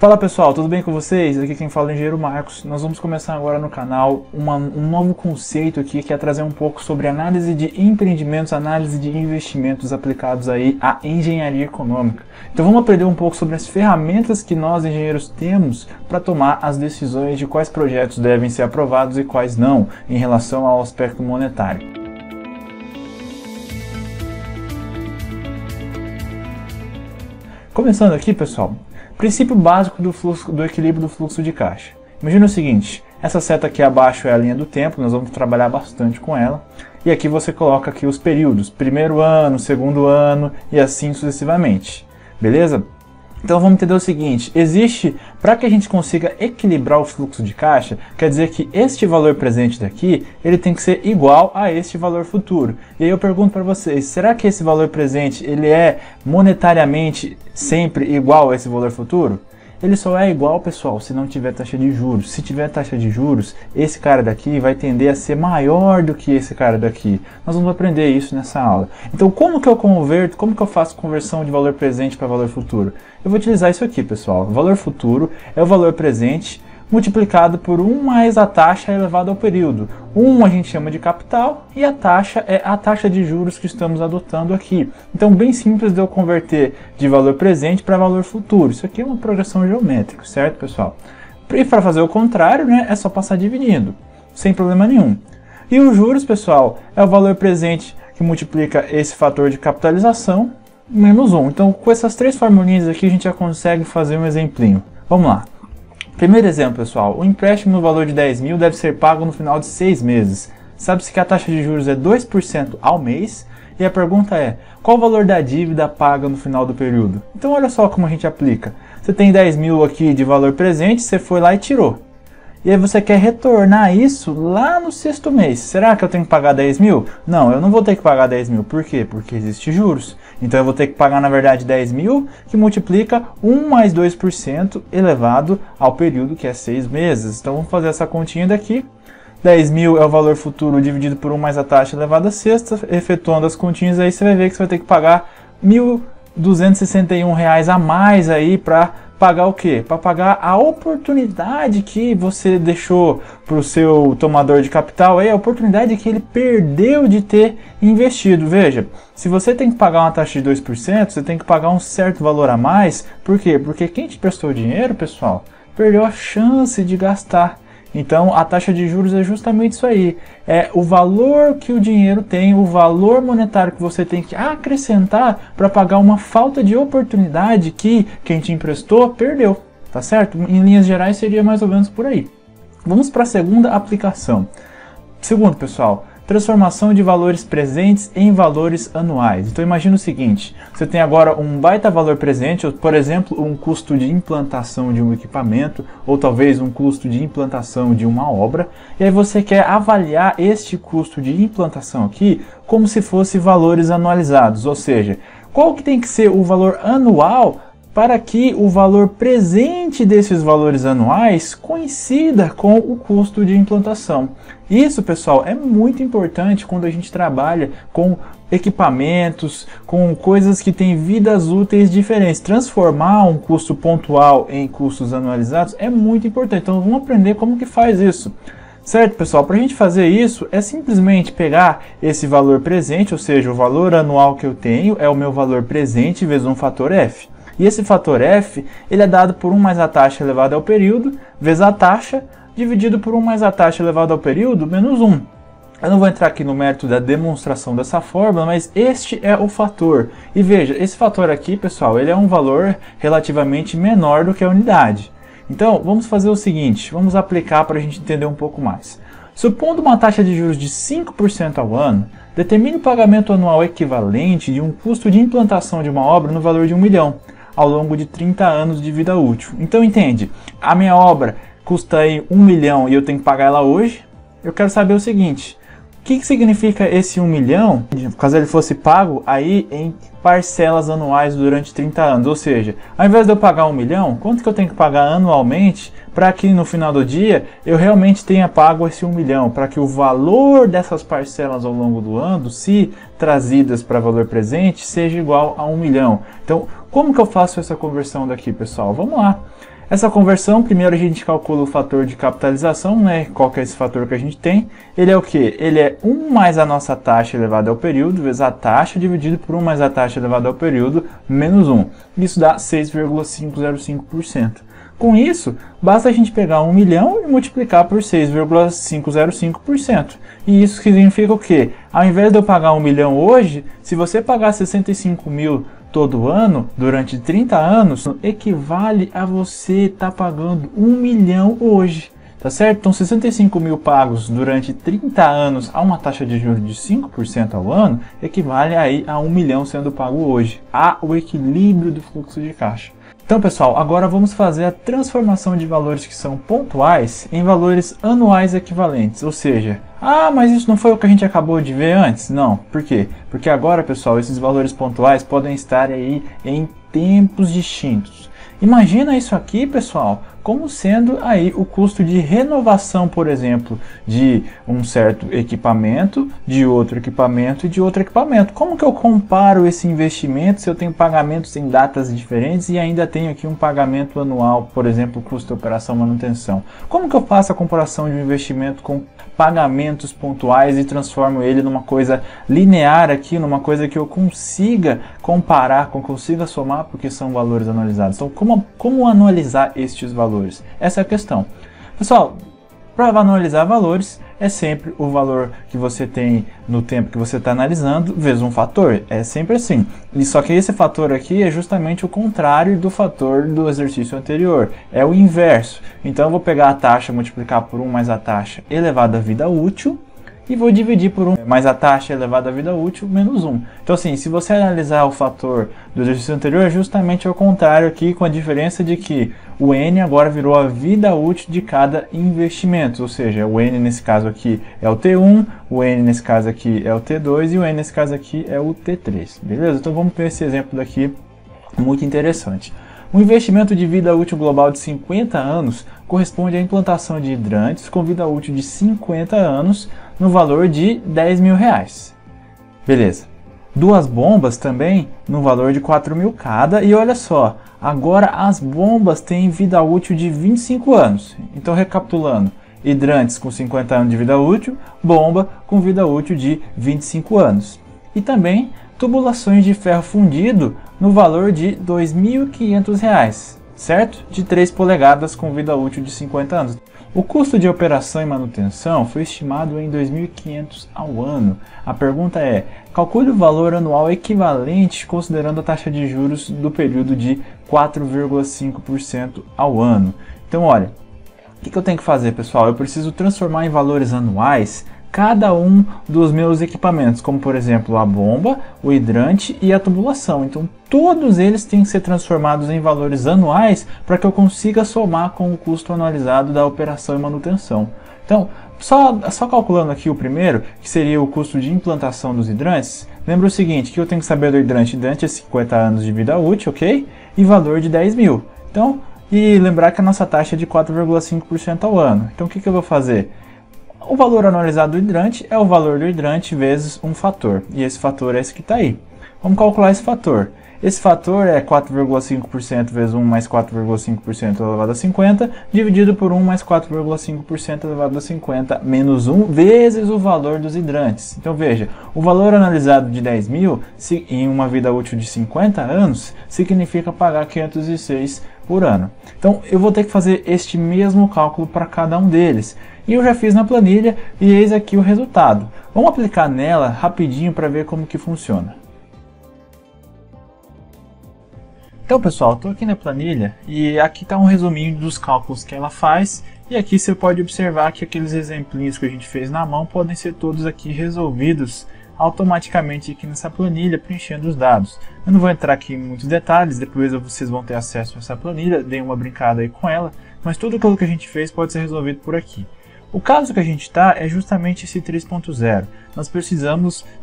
Fala pessoal, tudo bem com vocês? Aqui quem fala é o Engenheiro Marcos. Nós vamos começar agora no canal um novo conceito aqui, que é trazer um pouco sobre análise de empreendimentos, análise de investimentos aplicados aí à engenharia econômica. Então vamos aprender um pouco sobre as ferramentas que nós engenheiros temos para tomar as decisões de quais projetos devem ser aprovados e quais não, em relação ao aspecto monetário. Começando aqui, pessoal, princípio básico do equilíbrio do fluxo de caixa. Imagina o seguinte, essa seta aqui abaixo é a linha do tempo, nós vamos trabalhar bastante com ela. E aqui você coloca aqui os períodos, primeiro ano, segundo ano e assim sucessivamente. Beleza? Então vamos entender o seguinte, para que a gente consiga equilibrar o fluxo de caixa, quer dizer que este valor presente daqui, ele tem que ser igual a este valor futuro. E aí eu pergunto para vocês, será que esse valor presente, ele é monetariamente sempre igual a esse valor futuro? Ele só é igual, pessoal, se não tiver taxa de juros. Se tiver taxa de juros, esse cara daqui vai tender a ser maior do que esse cara daqui. Nós vamos aprender isso nessa aula. Então, como que eu converto, como que eu faço conversão de valor presente para valor futuro? Eu vou utilizar isso aqui, pessoal. O valor futuro é o valor presente multiplicado por 1 mais a taxa elevada ao período. 1 a gente chama de capital e a taxa é a taxa de juros que estamos adotando aqui. Então, bem simples de eu converter de valor presente para valor futuro. Isso aqui é uma progressão geométrica, certo, pessoal? E para fazer o contrário, né, é só passar dividindo, sem problema nenhum. E os juros, pessoal, é o valor presente que multiplica esse fator de capitalização menos 1. Então, com essas três formulinhas aqui, a gente já consegue fazer um exemplinho. Vamos lá. Primeiro exemplo, pessoal, o empréstimo no valor de 10 mil deve ser pago no final de 6 meses. Sabe-se que a taxa de juros é 2% ao mês e a pergunta é, qual o valor da dívida paga no final do período? Então olha só como a gente aplica. Você tem 10 mil aqui de valor presente, você foi lá e tirou. E aí você quer retornar isso lá no 6º mês. Será que eu tenho que pagar 10 mil? Não, eu não vou ter que pagar 10 mil. Por quê? Porque existe juros. Então eu vou ter que pagar, na verdade, 10 mil, que multiplica 1 mais 2% elevado ao período, que é 6 meses. Então vamos fazer essa continha daqui. 10 mil é o valor futuro dividido por 1 mais a taxa elevada a sexta. Efetuando as continhas aí, você vai ver que você vai ter que pagar R$ 1.261 a mais aí para pagar o quê? Para pagar a oportunidade que você deixou para o seu tomador de capital, a oportunidade que ele perdeu de ter investido. Veja, se você tem que pagar uma taxa de 2%, você tem que pagar um certo valor a mais. Por quê? Porque quem te prestou dinheiro, pessoal, perdeu a chance de gastar. Então, a taxa de juros é justamente isso aí. É o valor que o dinheiro tem, o valor monetário que você tem que acrescentar para pagar uma falta de oportunidade que quem te emprestou perdeu. Tá certo? Em linhas gerais seria mais ou menos por aí. Vamos para a segunda aplicação. Segundo, pessoal, transformação de valores presentes em valores anuais. Então imagina o seguinte, você tem agora um baita valor presente, por exemplo, um custo de implantação de um equipamento, ou talvez um custo de implantação de uma obra, e aí você quer avaliar este custo de implantação aqui como se fosse valores anualizados, ou seja, qual que tem que ser o valor anual para que o valor presente desses valores anuais coincida com o custo de implantação. Isso, pessoal, é muito importante quando a gente trabalha com equipamentos, com coisas que têm vidas úteis diferentes. Transformar um custo pontual em custos anualizados é muito importante. Então vamos aprender como que faz isso. Certo, pessoal? Para a gente fazer isso, é simplesmente pegar esse valor presente, ou seja, o valor anual que eu tenho é o meu valor presente vezes um fator F. E esse fator F, ele é dado por 1 mais a taxa elevada ao período, vezes a taxa, dividido por 1 mais a taxa elevada ao período, menos 1. Eu não vou entrar aqui no mérito da demonstração dessa fórmula, mas este é o fator. E veja, esse fator aqui, pessoal, ele é um valor relativamente menor do que a unidade. Então, vamos fazer o seguinte, vamos aplicar para a gente entender um pouco mais. Supondo uma taxa de juros de 5% ao ano, determine o pagamento anual equivalente de um custo de implantação de uma obra no valor de 1 milhão. Ao longo de 30 anos de vida útil. Então entende, a minha obra custa aí 1 milhão e eu tenho que pagar ela hoje. Eu quero saber o seguinte, o que significa esse 1 milhão, caso ele fosse pago aí em parcelas anuais durante 30 anos? Ou seja, ao invés de eu pagar 1 milhão, quanto que eu tenho que pagar anualmente para que no final do dia eu realmente tenha pago esse 1 milhão, para que o valor dessas parcelas ao longo do ano, se trazidas para valor presente, seja igual a 1 milhão. Então, como que eu faço essa conversão daqui, pessoal? Vamos lá. Essa conversão, primeiro a gente calcula o fator de capitalização, né? Qual que é esse fator que a gente tem? Ele é o quê? Ele é 1 mais a nossa taxa elevada ao período, vezes a taxa dividido por 1 mais a taxa elevada ao período, menos 1. Isso dá 6,505%. Com isso, basta a gente pegar 1 milhão e multiplicar por 6,505%. E isso significa o quê? Ao invés de eu pagar 1 milhão hoje, se você pagar 65 mil todo ano, durante 30 anos, equivale a você estar pagando 1 milhão hoje. Tá certo? Então 65 mil pagos durante 30 anos a uma taxa de juros de 5% ao ano, equivale aí a 1 milhão sendo pago hoje. Há o equilíbrio do fluxo de caixa. Então pessoal, agora vamos fazer a transformação de valores que são pontuais em valores anuais equivalentes, ou seja, mas isso não foi o que a gente acabou de ver antes? Não, por quê? Porque agora pessoal, esses valores pontuais podem estar aí em tempos distintos. Imagina isso aqui, pessoal, como sendo aí o custo de renovação, por exemplo, de um certo equipamento, de outro equipamento e de outro equipamento. Como que eu comparo esse investimento se eu tenho pagamentos em datas diferentes e ainda tenho aqui um pagamento anual, por exemplo, custo de operação e manutenção? Como que eu faço a comparação de um investimento com pagamentos pontuais e transformo ele numa coisa linear aqui, numa coisa que eu consiga comparar, que eu consiga somar, porque são valores anualizados. Então, como anualizar estes valores? Essa é a questão. Pessoal, para anualizar valores, é sempre o valor que você tem no tempo que você está analisando, vezes um fator. É sempre assim. E só que esse fator aqui é justamente o contrário do fator do exercício anterior. É o inverso. Então eu vou pegar a taxa, multiplicar por 1 mais a taxa elevada à vida útil, e vou dividir por 1 mais a taxa elevada à vida útil menos 1. Então assim, se você analisar o fator do exercício anterior, é justamente ao contrário aqui, com a diferença de que o N agora virou a vida útil de cada investimento, ou seja, o N nesse caso aqui é o T1, o N nesse caso aqui é o T2 e o N nesse caso aqui é o T3, beleza? Então vamos ver esse exemplo daqui, muito interessante. Um investimento de vida útil global de 50 anos corresponde à implantação de hidrantes com vida útil de 50 anos no valor de 10 mil reais. Beleza. 2 bombas também no valor de 4 mil cada. E olha só, agora as bombas têm vida útil de 25 anos. Então recapitulando, hidrantes com 50 anos de vida útil, bomba com vida útil de 25 anos. E também tubulações de ferro fundido no valor de R$ 2.500, certo? De 3 polegadas com vida útil de 50 anos. O custo de operação e manutenção foi estimado em 2.500 ao ano. A pergunta é, calcule o valor anual equivalente considerando a taxa de juros do período de 4,5% ao ano. Então olha, o que eu tenho que fazer, pessoal? Eu preciso transformar em valores anuais cada um dos meus equipamentos, como por exemplo a bomba, o hidrante e a tubulação. Então todos eles têm que ser transformados em valores anuais para que eu consiga somar com o custo anualizado da operação e manutenção. Então, só calculando aqui o primeiro, que seria o custo de implantação dos hidrantes, lembra o seguinte, que eu tenho que saber do hidrante. Hidrante é 50 anos de vida útil, ok? E valor de 10 mil. Então, e lembrar que a nossa taxa é de 4,5% ao ano. Então o que eu vou fazer? O valor anualizado do hidrante é o valor do hidrante vezes um fator. E esse fator é esse que está aí. Vamos calcular esse fator. Esse fator é 4,5% vezes 1 mais 4,5% elevado a 50, dividido por 1 mais 4,5% elevado a 50, menos 1, vezes o valor dos hidrantes. Então veja, o valor analisado de 10 mil, em uma vida útil de 50 anos, significa pagar 506 por ano. Então eu vou ter que fazer este mesmo cálculo para cada um deles. E eu já fiz na planilha e eis aqui o resultado. Vamos aplicar nela rapidinho para ver como que funciona. Então pessoal, estou aqui na planilha e aqui está um resuminho dos cálculos que ela faz. E aqui você pode observar que aqueles exemplinhos que a gente fez na mão podem ser todos aqui resolvidos automaticamente aqui nessa planilha, preenchendo os dados. Eu não vou entrar aqui em muitos detalhes, depois vocês vão ter acesso a essa planilha, deem uma brincada aí com ela, mas tudo aquilo que a gente fez pode ser resolvido por aqui. O caso que a gente está é justamente esse 3.0.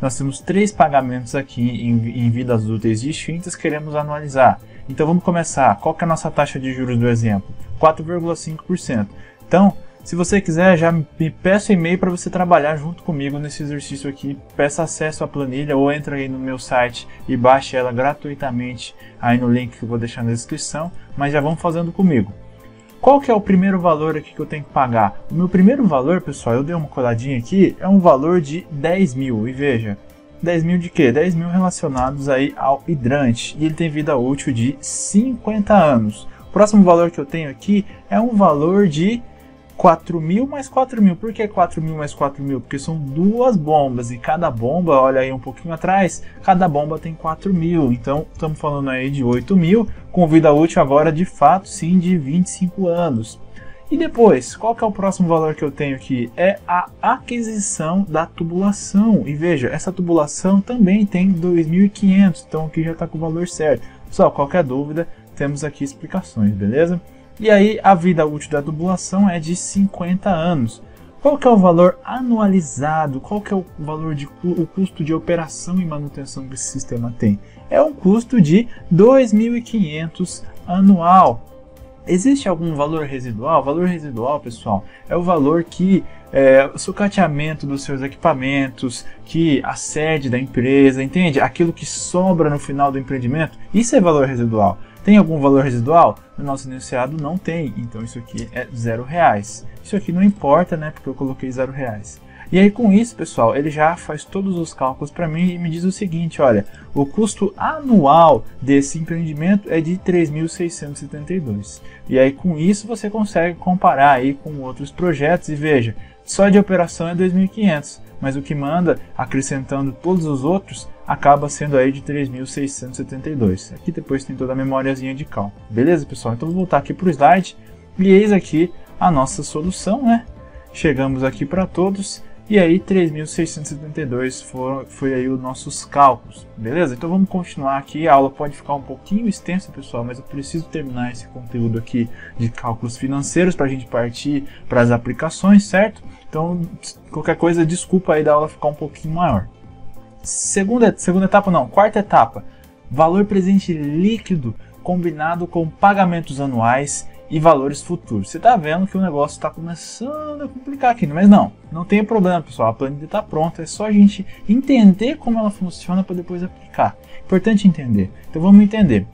Nós temos 3 pagamentos aqui em vidas úteis distintas que queremos anualizar. Então vamos começar. Qual que é a nossa taxa de juros do exemplo? 4,5%. Então, se você quiser, já me peça e-mail para você trabalhar junto comigo nesse exercício aqui. Peça acesso à planilha ou entra aí no meu site e baixe ela gratuitamente aí no link que eu vou deixar na descrição. Mas já vamos fazendo comigo. Qual que é o primeiro valor aqui que eu tenho que pagar? O meu primeiro valor, pessoal, eu dei uma coladinha aqui, é um valor de 10 mil. E veja, 10 mil de quê? 10 mil relacionados aí ao hidrante. E ele tem vida útil de 50 anos. O próximo valor que eu tenho aqui é um valor de 4 mil mais 4 mil. Por que 4 mil mais 4 mil? Porque são duas bombas e cada bomba, olha aí um pouquinho atrás, cada bomba tem 4 mil. Então estamos falando aí de 8 mil, com vida útil agora de fato sim de 25 anos. E depois, qual que é o próximo valor que eu tenho aqui? É a aquisição da tubulação. E veja, essa tubulação também tem 2.500, então aqui já está com o valor certo. Pessoal, qualquer dúvida, temos aqui explicações, beleza? E aí a vida útil da tubulação é de 50 anos. Qual que é o valor anualizado? Qual que é o valor o custo de operação e manutenção que esse sistema tem? É um custo de 2.500 anual. Existe algum valor residual? O valor residual, pessoal, é o valor que o sucateamento dos seus equipamentos, que a sede da empresa, entende? Aquilo que sobra no final do empreendimento, isso é valor residual. Tem algum valor residual? No nosso enunciado não tem, então isso aqui é R$0. Isso aqui não importa, né, porque eu coloquei R$0. E aí com isso, pessoal, ele já faz todos os cálculos para mim e me diz o seguinte, olha, o custo anual desse empreendimento é de 3.672. E aí com isso você consegue comparar aí com outros projetos e veja, só de operação é 2.500, mas o que manda, acrescentando todos os outros, acaba sendo aí de 3.672. Aqui depois tem toda a memóriazinha de cálculo. Beleza, pessoal? Então vou voltar aqui para o slide e eis aqui a nossa solução, né? Chegamos aqui para todos e aí 3.672 foi aí os nossos cálculos. Beleza? Então vamos continuar aqui. A aula pode ficar um pouquinho extensa, pessoal, mas eu preciso terminar esse conteúdo aqui de cálculos financeiros para a gente partir para as aplicações, certo? Então, qualquer coisa, desculpa aí da aula ficar um pouquinho maior. Quarta etapa, valor presente líquido combinado com pagamentos anuais e valores futuros. Você está vendo que o negócio está começando a complicar aqui, mas não tem problema, pessoal, a planilha está pronta, é só a gente entender como ela funciona para depois aplicar. Importante entender, então vamos entender.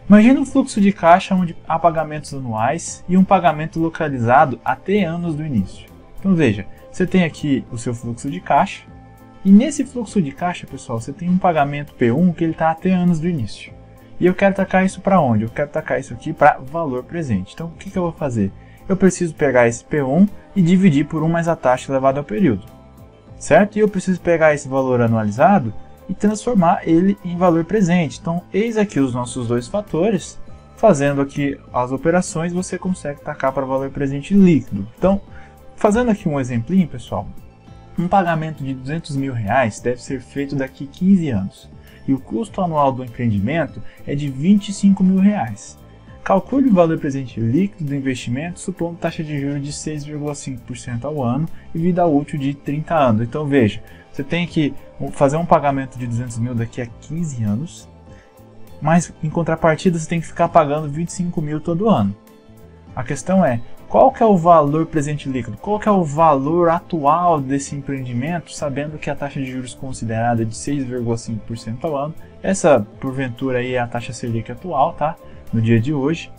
Imagina um fluxo de caixa onde há pagamentos anuais e um pagamento localizado até anos do início. Então veja, você tem aqui o seu fluxo de caixa, e nesse fluxo de caixa, pessoal, você tem um pagamento P1 que ele está até anos do início. E eu quero tacar isso para onde? Eu quero tacar isso aqui para valor presente. Então, o que eu vou fazer? Eu preciso pegar esse P1 e dividir por 1 mais a taxa elevada ao período. Certo? E eu preciso pegar esse valor anualizado e transformar ele em valor presente. Então, eis aqui os nossos dois fatores. Fazendo aqui as operações, você consegue tacar para valor presente líquido. Então, fazendo aqui um exemplinho, pessoal. Um pagamento de R$200 mil deve ser feito daqui a 15 anos. E o custo anual do empreendimento é de R$25 mil. Calcule o valor presente líquido do investimento supondo taxa de juros de 6,5% ao ano e vida útil de 30 anos. Então veja, você tem que fazer um pagamento de R$200 mil daqui a 15 anos, mas em contrapartida você tem que ficar pagando R$25 mil todo ano. A questão é, qual que é o valor presente líquido? Qual que é o valor atual desse empreendimento, sabendo que a taxa de juros considerada é de 6,5% ao ano? Essa, porventura, aí é a taxa Selic atual, tá? No dia de hoje.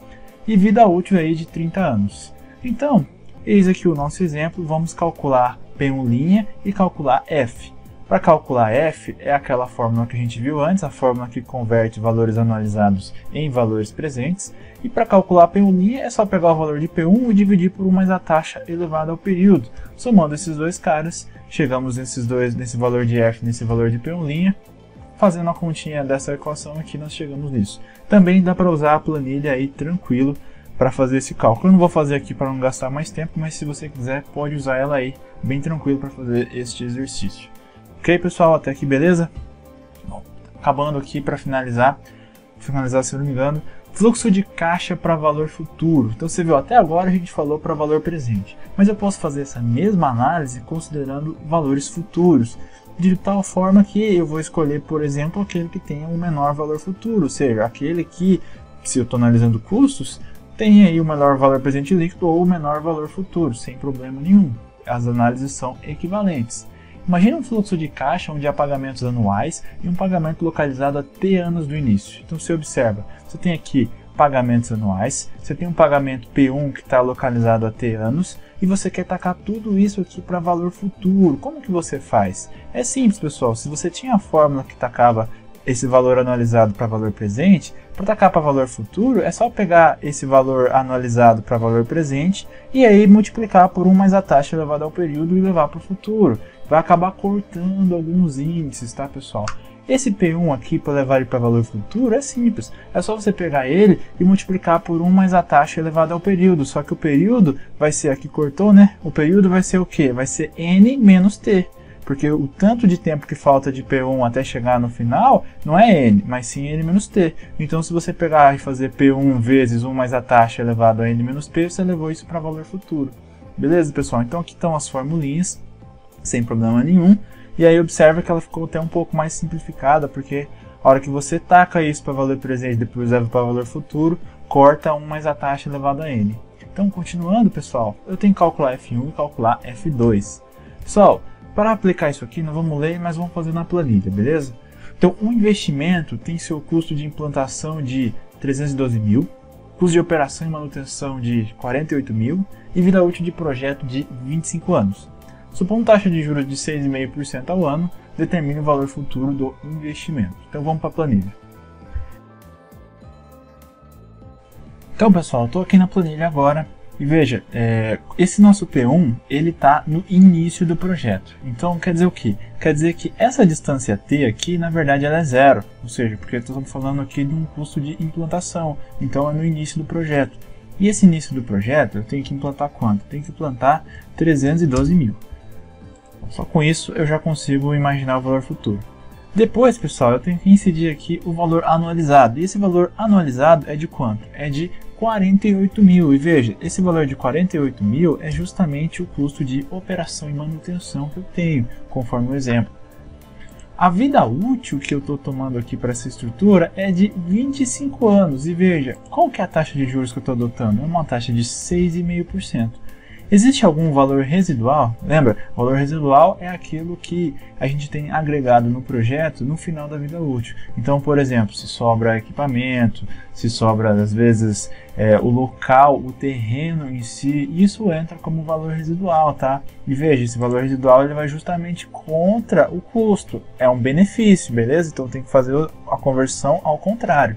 E vida útil aí de 30 anos. Então, eis aqui o nosso exemplo. Vamos calcular P1' e calcular F. Para calcular F, é aquela fórmula que a gente viu antes, a fórmula que converte valores anualizados em valores presentes. E para calcular P1' é só pegar o valor de P1 e dividir por 1 mais a taxa elevada ao período. Somando esses dois caras, chegamos nesse valor de F, nesse valor de P1'. Fazendo a continha dessa equação aqui, nós chegamos nisso. Também dá para usar a planilha aí tranquilo para fazer esse cálculo. Eu não vou fazer aqui para não gastar mais tempo, mas se você quiser, pode usar ela aí bem tranquilo para fazer este exercício. Ok, pessoal? Até aqui, beleza? Bom, acabando aqui para finalizar, se eu não me engano, fluxo de caixa para valor futuro. Então você viu, até agora a gente falou para valor presente, mas eu posso fazer essa mesma análise considerando valores futuros, de tal forma que eu vou escolher, por exemplo, aquele que tenha um menor valor futuro, ou seja, aquele que, se eu estou analisando custos, tem aí o menor valor presente líquido ou o menor valor futuro, sem problema nenhum. As análises são equivalentes. Imagine um fluxo de caixa onde há pagamentos anuais e um pagamento localizado a T anos do início. Então você observa, você tem aqui pagamentos anuais, você tem um pagamento P1 que está localizado a T anos, e você quer tacar tudo isso aqui para valor futuro. Como que você faz? É simples, pessoal. Se você tinha a fórmula que tacava esse valor anualizado para valor presente, para tacar para valor futuro, é só pegar esse valor anualizado para valor presente e aí multiplicar por 1 mais a taxa elevada ao período e levar para o futuro. Vai acabar cortando alguns índices, tá, pessoal? Esse P1 aqui, para levar ele para valor futuro, é simples. É só você pegar ele e multiplicar por 1 mais a taxa elevada ao período. Só que o período vai ser, aqui cortou, né? O período vai ser o quê? Vai ser N menos T. Porque o tanto de tempo que falta de P1 até chegar no final não é N, mas sim N menos T. Então, se você pegar e fazer P1 vezes 1 mais a taxa elevado a N menos P, você levou isso para valor futuro. Beleza, pessoal? Então, aqui estão as formulinhas, sem problema nenhum. E aí observa que ela ficou até um pouco mais simplificada, porque a hora que você taca isso para valor presente e depois leva para valor futuro, corta 1 mais a taxa elevada a N. Então, continuando, pessoal, eu tenho que calcular F1 e calcular F2. Pessoal, para aplicar isso aqui, não vamos ler, mas vamos fazer na planilha, beleza? Então, um investimento tem seu custo de implantação de 312 mil, custo de operação e manutenção de 48 mil e vida útil de projeto de 25 anos. Supondo taxa de juros de 6,5% ao ano, determine o valor futuro do investimento. Então vamos para a planilha. Então, pessoal, estou aqui na planilha agora e veja, esse nosso P1 ele está no início do projeto. Então quer dizer o quê? Quer dizer que essa distância T aqui, na verdade, ela é zero. Ou seja, porque estamos falando aqui de um custo de implantação. Então é no início do projeto. E esse início do projeto eu tenho que implantar quanto? Eu tenho que implantar 312 mil. Só com isso eu já consigo imaginar o valor futuro. Depois, pessoal, eu tenho que incidir aqui o valor anualizado. E esse valor anualizado é de quanto? É de 48 mil. E veja, esse valor de 48 mil é justamente o custo de operação e manutenção que eu tenho, conforme o exemplo. A vida útil que eu estou tomando aqui para essa estrutura é de 25 anos. E veja, qual que é a taxa de juros que eu estou adotando? É uma taxa de 6,5%. Existe algum valor residual? Lembra, o valor residual é aquilo que a gente tem agregado no projeto no final da vida útil. Então, por exemplo, se sobra equipamento, se sobra às vezes o local, o terreno em si, isso entra como valor residual, tá? E veja, esse valor residual ele vai justamente contra o custo, é um benefício, beleza? Então tem que fazer a conversão ao contrário.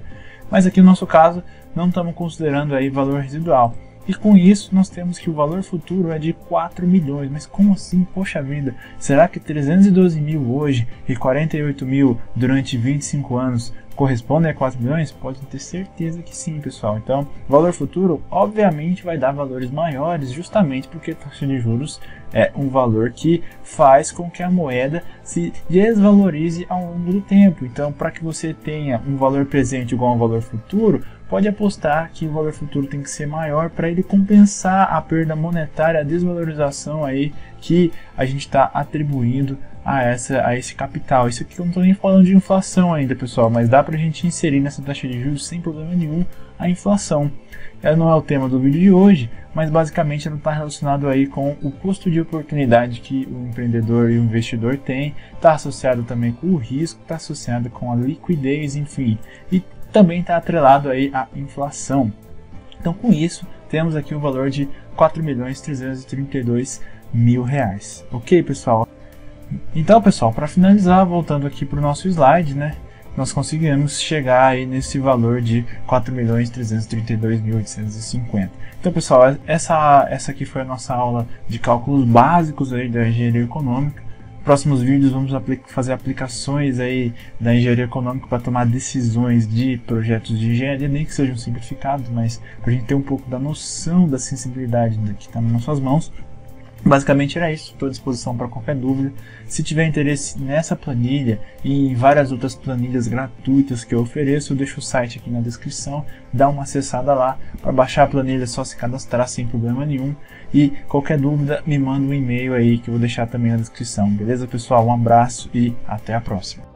Mas aqui no nosso caso, não estamos considerando aí valor residual. E com isso nós temos que o valor futuro é de 4 milhões. Mas como assim? Poxa vida, será que 312 mil hoje e 48 mil durante 25 anos correspondem a 4 milhões? Pode ter certeza que sim, pessoal. Então, o valor futuro obviamente vai dar valores maiores, justamente porque a taxa de juros é um valor que faz com que a moeda se desvalorize ao longo do tempo. Então, para que você tenha um valor presente igual a um valor futuro, pode apostar que o valor futuro tem que ser maior para ele compensar a perda monetária, a desvalorização aí que a gente está atribuindo a esse capital. Isso aqui eu não estou nem falando de inflação ainda, pessoal, mas dá para a gente inserir nessa taxa de juros sem problema nenhum a inflação. Ela não é o tema do vídeo de hoje, mas basicamente ela está relacionado aí com o custo de oportunidade que o empreendedor e o investidor tem, está associado também com o risco, está associado com a liquidez, enfim, e também está atrelado aí à inflação. Então, com isso, temos aqui o valor de R$ 4.332.000. Ok, pessoal? Então, pessoal, para finalizar, voltando aqui para o nosso slide, né, nós conseguimos chegar aí nesse valor de R$ 4.332.850. Então, pessoal, essa aqui foi a nossa aula de cálculos básicos aí da engenharia econômica. Próximos vídeos vamos fazer aplicações aí da engenharia econômica para tomar decisões de projetos de engenharia, nem que sejam simplificados, mas para a gente ter um pouco da noção da sensibilidade que está nas nossas mãos. Basicamente era isso, estou à disposição para qualquer dúvida. Se tiver interesse nessa planilha e em várias outras planilhas gratuitas que eu ofereço, eu deixo o site aqui na descrição, dá uma acessada lá. Para baixar a planilha é só se cadastrar sem problema nenhum. E qualquer dúvida me manda um e-mail aí que eu vou deixar também na descrição. Beleza, pessoal? Um abraço e até a próxima.